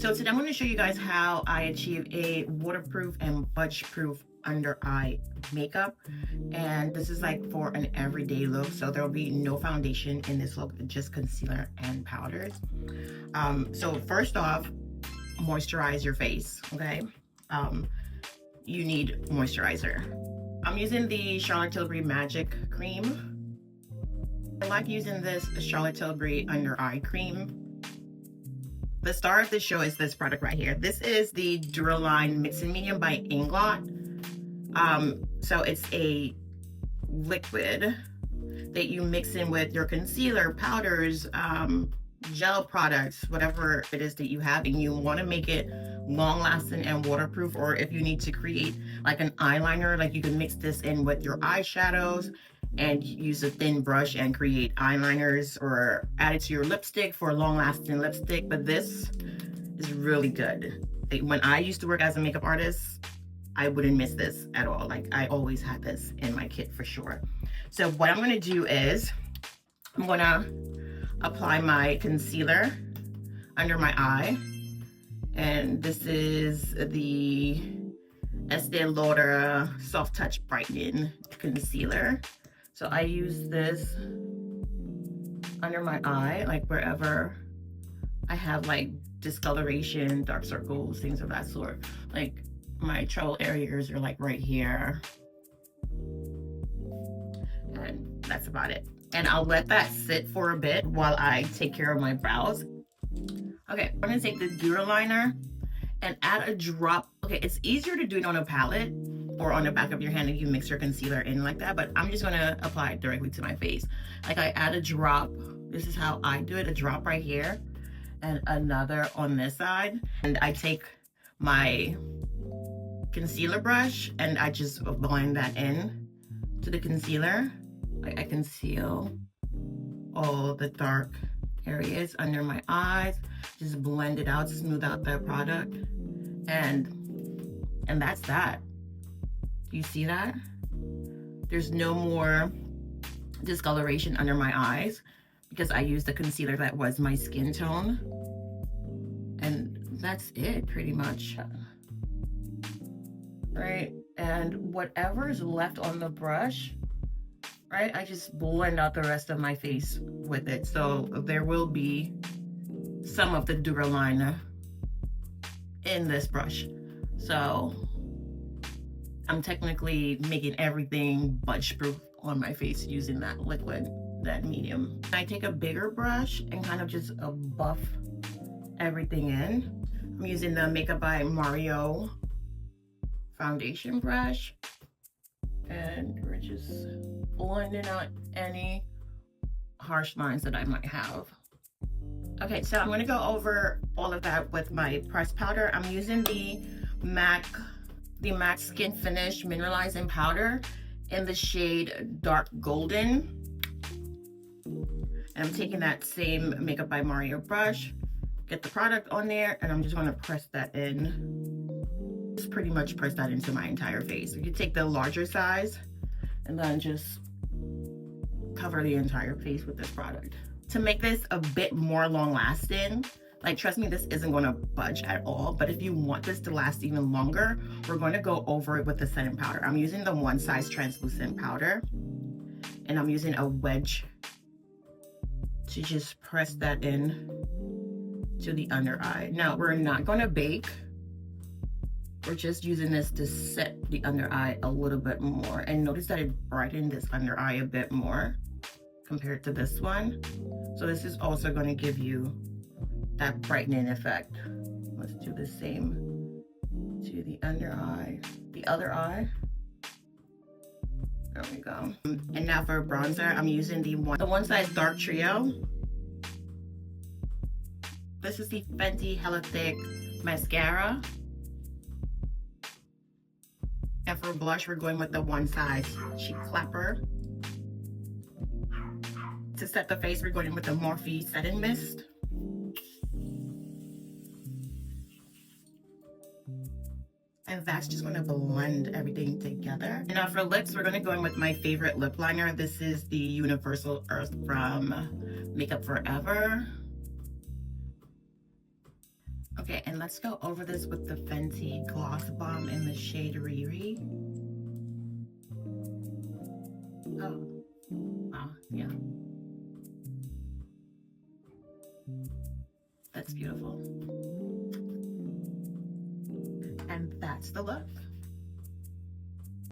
So today I'm going to show you guys how I achieve a waterproof and budge-proof under eye makeup, and this is like for an everyday look, so there will be no foundation in this look, just concealer and powders. So first off, moisturize your face. Okay, you need moisturizer. I'm using the Charlotte Tilbury Magic Cream. I like using this Charlotte Tilbury under eye cream. The star of the show is this product right here. This is the Duraliner Mix and Medium by Inglot. So it's a liquid that you mix in with your concealer, powders, gel products, whatever it is that you have, and you want to make it long lasting and waterproof. Or if you need to create like an eyeliner, like you can mix this in with your eyeshadows and use a thin brush and create eyeliners, or add it to your lipstick for a long lasting lipstick. But this is really good. When I used to work as a makeup artist, I wouldn't miss this at all. Like, I always had this in my kit for sure. So what I'm gonna do is I'm gonna apply my concealer under my eye, and this is the Estée Lauder Soft Touch Brightening Concealer. So I use this under my eye, like wherever I have like discoloration, dark circles, things of that sort. Like my trouble areas are like right here. And that's about it. And I'll let that sit for a bit while I take care of my brows. Okay, I'm gonna take the Duraliner and add a drop. Okay, it's easier to do it on a palette or on the back of your hand if you mix your concealer in like that, but I'm just gonna apply it directly to my face. Like, I add a drop. This is how I do it, a drop right here and another on this side. And I take my concealer brush and I just blend that in to the concealer. Like, I conceal all the dark areas under my eyes, just blend it out, smooth out the product, and that's that. Do you see that? There's no more discoloration under my eyes because I used the concealer that was my skin tone, and that's it pretty much. Right, and whatever is left on the brush, right, I just blend out the rest of my face with it. So there will be some of the Duraliner in this brush. So I'm technically making everything budge proof on my face using that liquid, that medium. I take a bigger brush and kind of just buff everything in. I'm using the Makeup by Mario foundation brush, and we're just blending out any harsh lines that I might have. Okay, so I'm gonna go over all of that with my pressed powder. I'm using the MAC Skinfinish Mineralizing Powder in the shade Dark Golden. And I'm taking that same Makeup by Mario brush, get the product on there, and I'm just gonna press that in. Just pretty much press that into my entire face. You can take the larger size and then just cover the entire face with this product. To make this a bit more long lasting, like, trust me, this isn't going to budge at all, but if you want this to last even longer, we're going to go over it with the setting powder. I'm using the one size translucent powder, and I'm using a wedge to just press that in to the under eye. Now, we're not going to bake. We're just using this to set the under eye a little bit more. And notice that it brightened this under eye a bit more compared to this one. So this is also going to give you that brightening effect. Let's do the same to the under eye, the other eye. There we go. And now for bronzer, I'm using the one size dark trio. This is the Fenty Hella Thick mascara. And for blush, we're going with the one size cheek clapper. To set the face, we're going with the Morphe Setting Mist. And that's just going to blend everything together. And now for lips, we're going to go in with my favorite lip liner. This is the Universal Earth from Makeup Forever. Okay, and let's go over this with the Fenty Gloss Bomb in the shade RihRih. Oh, wow, yeah. That's beautiful. And that's the look.